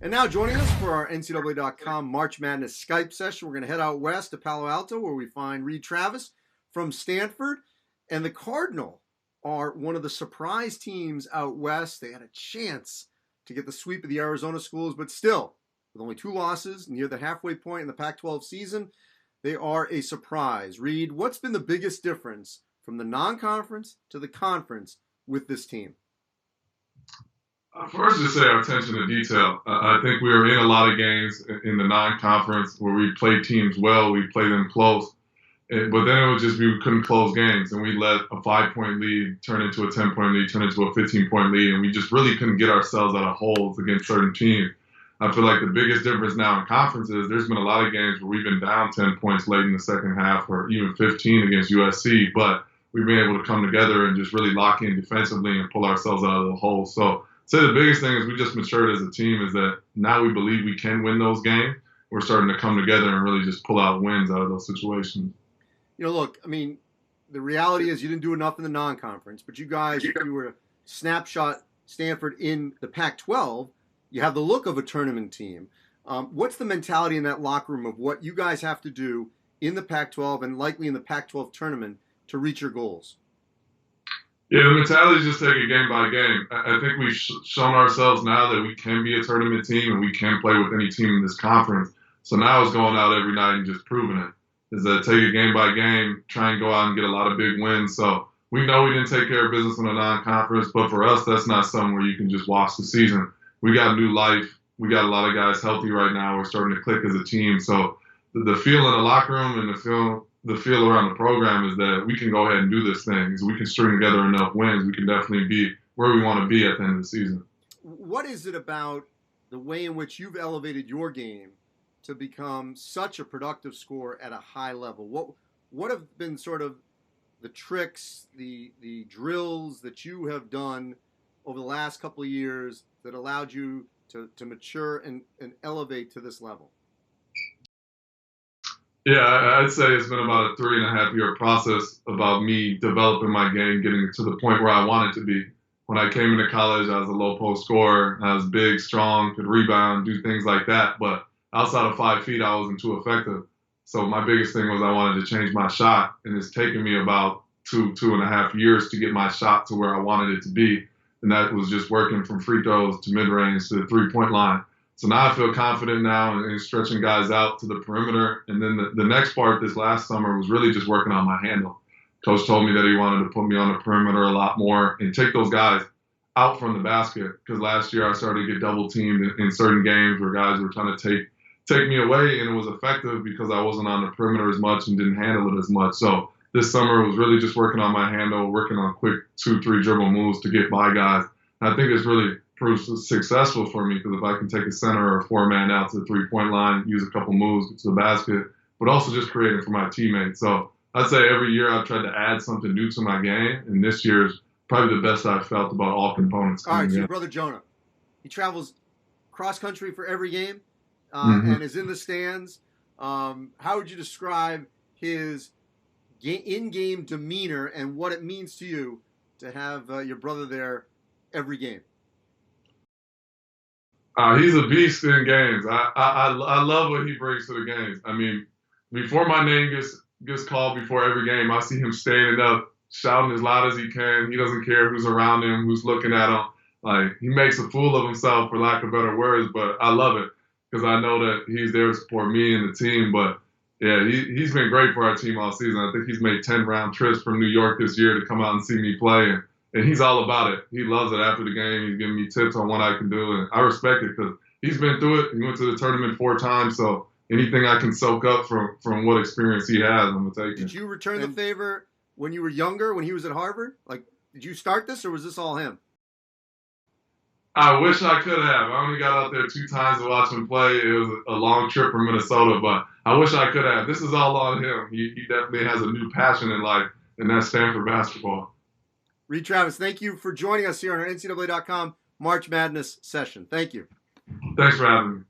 And now joining us for our NCAA.com March Madness Skype session, we're going to head out west to Palo Alto where we find Reid Travis from Stanford. And the Cardinal are one of the surprise teams out west. They had a chance to get the sweep of the Arizona schools, but still, with only 2 losses near the halfway point in the Pac-12 season, they are a surprise. Reid, what's been the biggest difference from the non-conference to the conference with this team? First, just say our attention to detail. I think we were in a lot of games in the non-conference where we played teams well, we played them close, but then it was just we couldn't close games, and we let a 5-point lead turn into a 10-point lead, turn into a 15-point lead, and we just really couldn't get ourselves out of holes against certain teams. I feel like the biggest difference now in conferences, there's been a lot of games where we've been down 10 points late in the second half or even 15 against USC, but we've been able to come together and just really lock in defensively and pull ourselves out of the hole. So I'd say the biggest thing is we just matured as a team is that now we believe we can win those games. We're starting to come together and really just pull out wins out of those situations. You know, look, I mean, the reality is you didn't do enough in the non-conference, but you guys, if you were to snapshot Stanford in the Pac-12, you have the look of a tournament team. What's the mentality in that locker room of what you guys have to do in the Pac-12 and likely in the Pac-12 tournament to reach your goals? Yeah, the mentality is just take it game by game. I think we've shown ourselves now that we can be a tournament team and we can play with any team in this conference. So now it's going out every night and just proving it. Is that take it game by game, try and go out and get a lot of big wins. So we know we didn't take care of business in the non-conference, but for us, that's not something where you can just watch the season. We got a new life. We got a lot of guys healthy right now. We're starting to click as a team. So the feel in the locker room and the feel around the program is that we can go ahead and do this thing. Is we can string together enough wins. We can definitely be where we want to be at the end of the season. What is it about the way in which you've elevated your game to become such a productive scorer at a high level? What have been sort of the tricks, the drills that you have done over the last couple of years that allowed you to mature and elevate to this level? Yeah, I'd say it's been about a 3.5-year process about me developing my game, getting to the point where I wanted to be. When I came into college, I was a low post scorer. I was big, strong, could rebound, do things like that. But outside of 5 feet, I wasn't too effective. So my biggest thing was I wanted to change my shot, and it's taken me about 2.5 years to get my shot to where I wanted it to be. And that was just working from free throws to mid-range to the 3-point line. So now I feel confident now in stretching guys out to the perimeter. And then the next part this last summer was really just working on my handle. Coach told me that he wanted to put me on the perimeter a lot more and take those guys out from the basket. Because last year I started to get double teamed in certain games where guys were trying to take me away, and it was effective because I wasn't on the perimeter as much and didn't handle it as much. So this summer was really just working on my handle, working on quick 2-3 dribble moves to get by guys. And I think it's really proved successful for me because if I can take a center or a 4-man out to the 3-point line, use a couple moves, get to the basket, but also just creating for my teammates. So I'd say every year I've tried to add something new to my game, and this year is probably the best I've felt about all components. All right, so your brother Jonah, he travels cross-country for every game and is in the stands. How would you describe his in-game demeanor and what it means to you to have your brother there every game? He's a beast in games. I love what he brings to the games. I mean, before my name gets called before every game, I see him standing up, shouting as loud as he can. He doesn't care who's around him, who's looking at him. Like, he makes a fool of himself, for lack of better words, but I love it because I know that he's there to support me and the team. But, yeah, he's been great for our team all season. I think he's made 10 round trips from New York this year to come out and see me play. And he's all about it. He loves it after the game. He's giving me tips on what I can do. And I respect it because he's been through it. He went to the tournament 4 times. So anything I can soak up from what experience he has, I'm going to take it. Did you return the favor when you were younger, when he was at Harvard? Like, did you start this or was this all him? I wish I could have. I only got out there 2 times to watch him play. It was a long trip from Minnesota, but I wish I could have. This is all on him. He definitely has a new passion in life, and that's Stanford basketball. Reid Travis, thank you for joining us here on our NCAA.com March Madness session. Thank you. Thanks for having me.